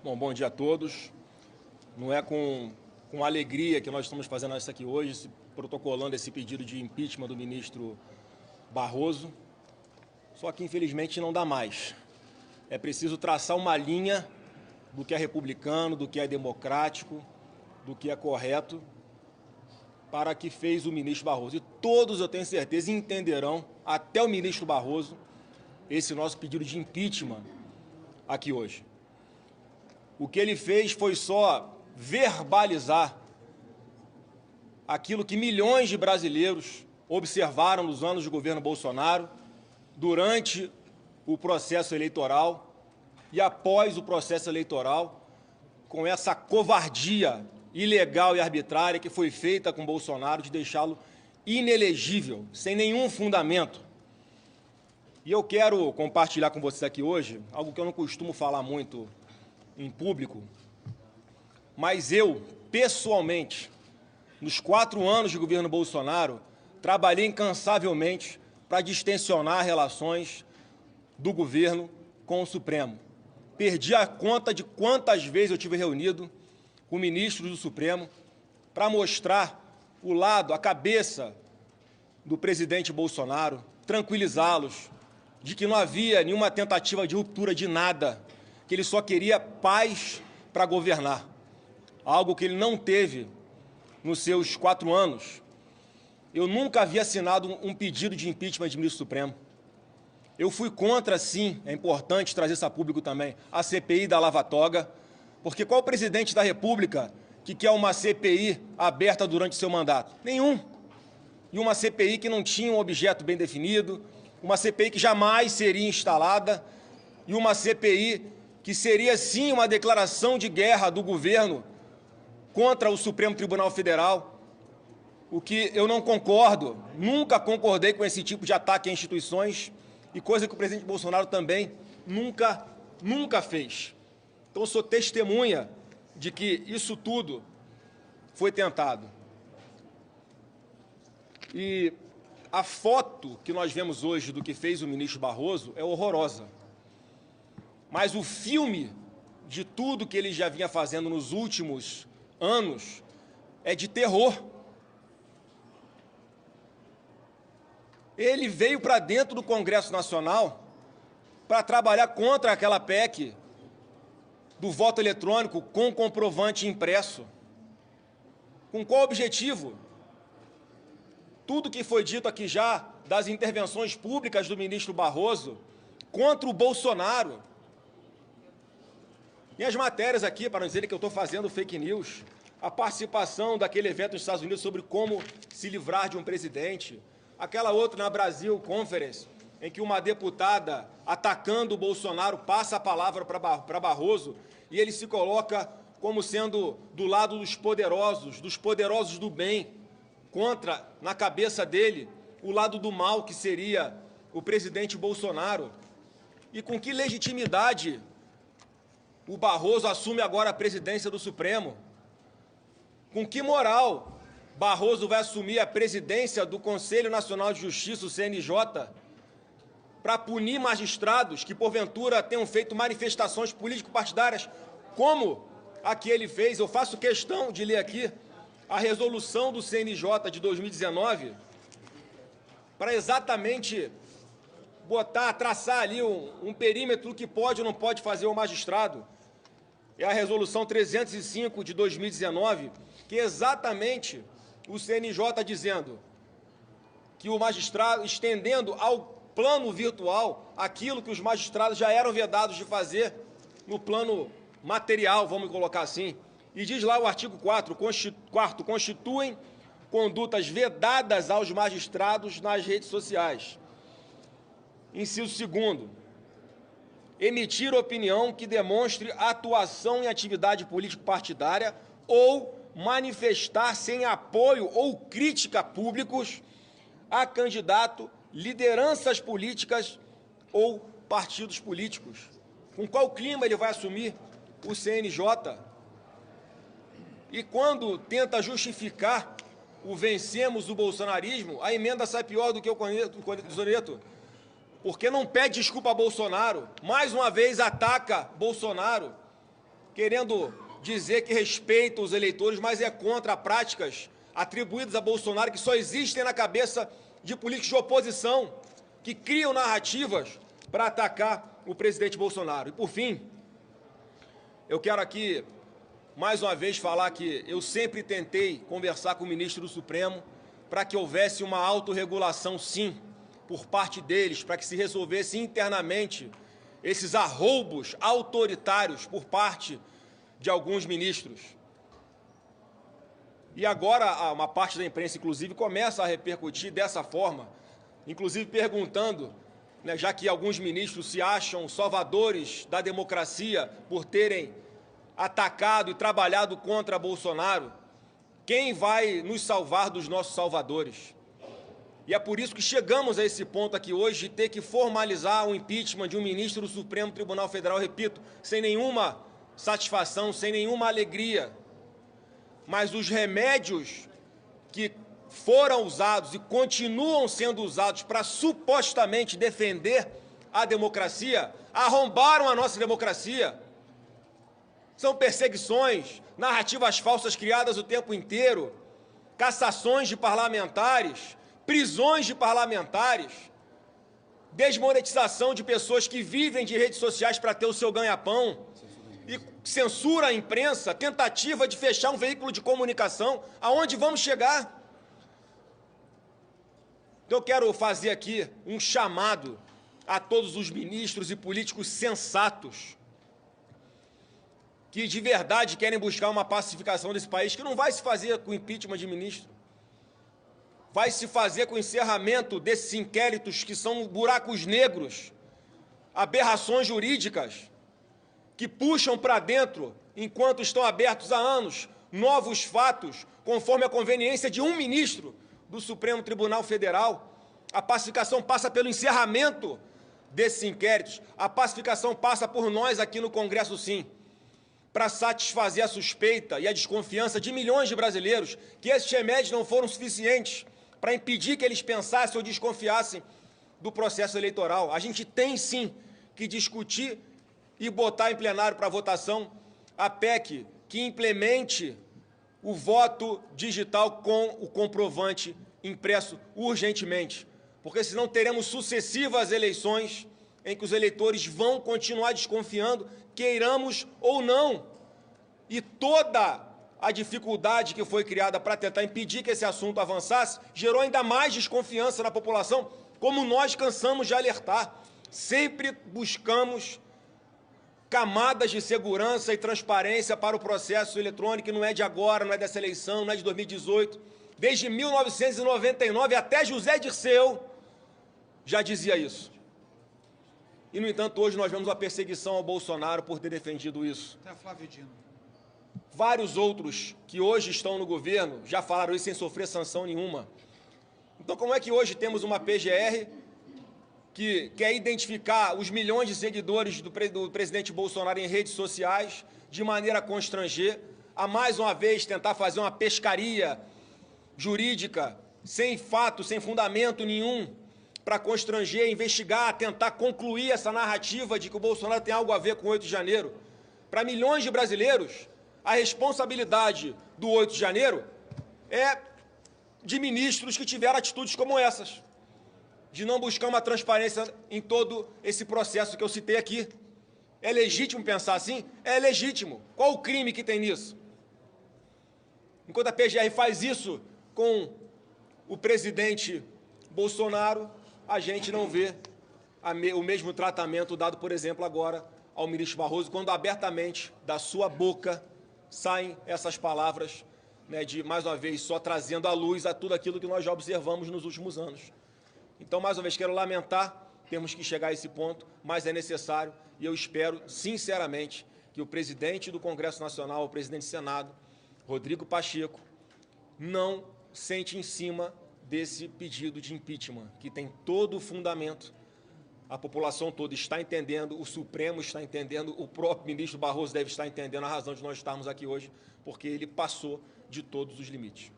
Bom dia a todos. Não é com alegria que nós estamos fazendo isso aqui hoje, protocolando esse pedido de impeachment do ministro Barroso. Só que, infelizmente, não dá mais. É preciso traçar uma linha do que é republicano, do que é democrático, do que é correto, para que fez o ministro Barroso. E todos, eu tenho certeza, entenderão, até o ministro Barroso, esse nosso pedido de impeachment aqui hoje. O que ele fez foi só verbalizar aquilo que milhões de brasileiros observaram nos anos de governo Bolsonaro, durante o processo eleitoral e após o processo eleitoral, com essa covardia ilegal e arbitrária que foi feita com Bolsonaro de deixá-lo inelegível, sem nenhum fundamento. E eu quero compartilhar com vocês aqui hoje algo que eu não costumo falar muito em público, mas eu, pessoalmente, nos 4 anos de governo Bolsonaro, trabalhei incansavelmente para distensionar relações do governo com o Supremo. Perdi a conta de quantas vezes eu tive reunido com ministros do Supremo para mostrar o lado, a cabeça do presidente Bolsonaro, tranquilizá-los de que não havia nenhuma tentativa de ruptura de nada, que ele só queria paz para governar, algo que ele não teve nos seus 4 anos. Eu nunca havia assinado um pedido de impeachment de ministro Supremo. Eu fui contra, sim, é importante trazer isso a público também, a CPI da Lava Toga, porque qual presidente da República que quer uma CPI aberta durante seu mandato? Nenhum. E uma CPI que não tinha um objeto bem definido, uma CPI que jamais seria instalada, e uma CPI que seria, sim, uma declaração de guerra do governo contra o Supremo Tribunal Federal, o que eu não concordo, nunca concordei com esse tipo de ataque a instituições, e coisa que o presidente Bolsonaro também nunca fez. Então, eu sou testemunha de que isso tudo foi tentado. E a foto que nós vemos hoje do que fez o ministro Barroso é horrorosa. Mas o filme de tudo que ele já vinha fazendo nos últimos anos é de terror. Ele veio para dentro do Congresso Nacional para trabalhar contra aquela PEC do voto eletrônico com comprovante impresso. Com qual objetivo? Tudo que foi dito aqui já das intervenções públicas do ministro Barroso contra o Bolsonaro. E as matérias aqui, para não dizer que eu estou fazendo fake news, a participação daquele evento nos Estados Unidos sobre como se livrar de um presidente, aquela outra na Brasil Conference, em que uma deputada, atacando o Bolsonaro, passa a palavra para Barroso e ele se coloca como sendo do lado dos poderosos do bem, contra, na cabeça dele, o lado do mal, que seria o presidente Bolsonaro. E com que legitimidade o Barroso assume agora a presidência do Supremo? Com que moral Barroso vai assumir a presidência do Conselho Nacional de Justiça, o CNJ, para punir magistrados que, porventura, tenham feito manifestações político-partidárias, como a que ele fez? Eu faço questão de ler aqui a resolução do CNJ de 2019, para exatamente traçar ali um perímetro que pode ou não pode fazer o magistrado. É a resolução 305 de 2019, que é exatamente o CNJ dizendo que o magistrado, estendendo ao plano virtual aquilo que os magistrados já eram vedados de fazer no plano material, vamos colocar assim. E diz lá o artigo 4º, constituem condutas vedadas aos magistrados nas redes sociais. Inciso 2º, emitir opinião que demonstre atuação em atividade político-partidária ou manifestar-se em apoio ou crítica públicos a candidato, lideranças políticas ou partidos políticos. Com qual clima ele vai assumir o CNJ? E quando tenta justificar o vencemos do bolsonarismo, a emenda sai pior do que o Zoreto, porque não pede desculpa a Bolsonaro, mais uma vez ataca Bolsonaro, querendo dizer que respeita os eleitores, mas é contra práticas atribuídas a Bolsonaro que só existem na cabeça de políticos de oposição, que criam narrativas para atacar o presidente Bolsonaro. E, por fim, eu quero aqui, mais uma vez, falar que eu sempre tentei conversar com o ministro do Supremo para que houvesse uma autorregulação, sim, por parte deles, para que se resolvesse internamente esses arroubos autoritários por parte de alguns ministros. E agora uma parte da imprensa, inclusive, começa a repercutir dessa forma, inclusive perguntando, né, já que alguns ministros se acham salvadores da democracia por terem atacado e trabalhado contra Bolsonaro, quem vai nos salvar dos nossos salvadores? E é por isso que chegamos a esse ponto aqui hoje de ter que formalizar o impeachment de um ministro do Supremo Tribunal Federal, repito, sem nenhuma satisfação, sem nenhuma alegria. Mas os remédios que foram usados e continuam sendo usados para supostamente defender a democracia, arrombaram a nossa democracia. São perseguições, narrativas falsas criadas o tempo inteiro, cassações de parlamentares, prisões de parlamentares, desmonetização de pessoas que vivem de redes sociais para ter o seu ganha-pão, e censura à imprensa, tentativa de fechar um veículo de comunicação. Aonde vamos chegar? Então eu quero fazer aqui um chamado a todos os ministros e políticos sensatos que de verdade querem buscar uma pacificação desse país, que não vai se fazer com impeachment de ministro, vai se fazer com o encerramento desses inquéritos que são buracos negros, aberrações jurídicas, que puxam para dentro, enquanto estão abertos há anos, novos fatos, conforme a conveniência de um ministro do Supremo Tribunal Federal. A pacificação passa pelo encerramento desses inquéritos, a pacificação passa por nós aqui no Congresso, sim, para satisfazer a suspeita e a desconfiança de milhões de brasileiros que esses remédios não foram suficientes para impedir que eles pensassem ou desconfiassem do processo eleitoral. A gente tem, sim, que discutir e botar em plenário para votação a PEC que implemente o voto digital com o comprovante impresso urgentemente, porque senão teremos sucessivas eleições em que os eleitores vão continuar desconfiando, queiramos ou não. E toda a dificuldade que foi criada para tentar impedir que esse assunto avançasse gerou ainda mais desconfiança na população, como nós cansamos de alertar. Sempre buscamos camadas de segurança e transparência para o processo eletrônico, que não é de agora, não é dessa eleição, não é de 2018. Desde 1999, até José Dirceu já dizia isso. E, no entanto, hoje nós vemos a perseguição ao Bolsonaro por ter defendido isso. Até Flávio Dino. Vários outros que hoje estão no governo já falaram isso sem sofrer sanção nenhuma. Então, como é que hoje temos uma PGR que quer identificar os milhões de seguidores do presidente Bolsonaro em redes sociais de maneira a constranger, a mais uma vez tentar fazer uma pescaria jurídica sem fato, sem fundamento nenhum, para constranger, investigar, tentar concluir essa narrativa de que o Bolsonaro tem algo a ver com o 8 de janeiro. Para milhões de brasileiros, a responsabilidade do 8 de janeiro é de ministros que tiveram atitudes como essas, de não buscar uma transparência em todo esse processo que eu citei aqui. É legítimo pensar assim? É legítimo. Qual o crime que tem nisso? Enquanto a PGR faz isso com o presidente Bolsonaro, a gente não vê o mesmo tratamento dado, por exemplo, agora ao ministro Barroso, quando abertamente da sua boca saem essas palavras, né, de, mais uma vez, só trazendo à luz a tudo aquilo que nós já observamos nos últimos anos. Então, mais uma vez, quero lamentar, temos que chegar a esse ponto, mas é necessário, e eu espero, sinceramente, que o presidente do Congresso Nacional, o presidente do Senado, Rodrigo Pacheco, não sente em cima desse pedido de impeachment, que tem todo o fundamento. A população toda está entendendo, o Supremo está entendendo, o próprio ministro Barroso deve estar entendendo a razão de nós estarmos aqui hoje, porque ele passou de todos os limites.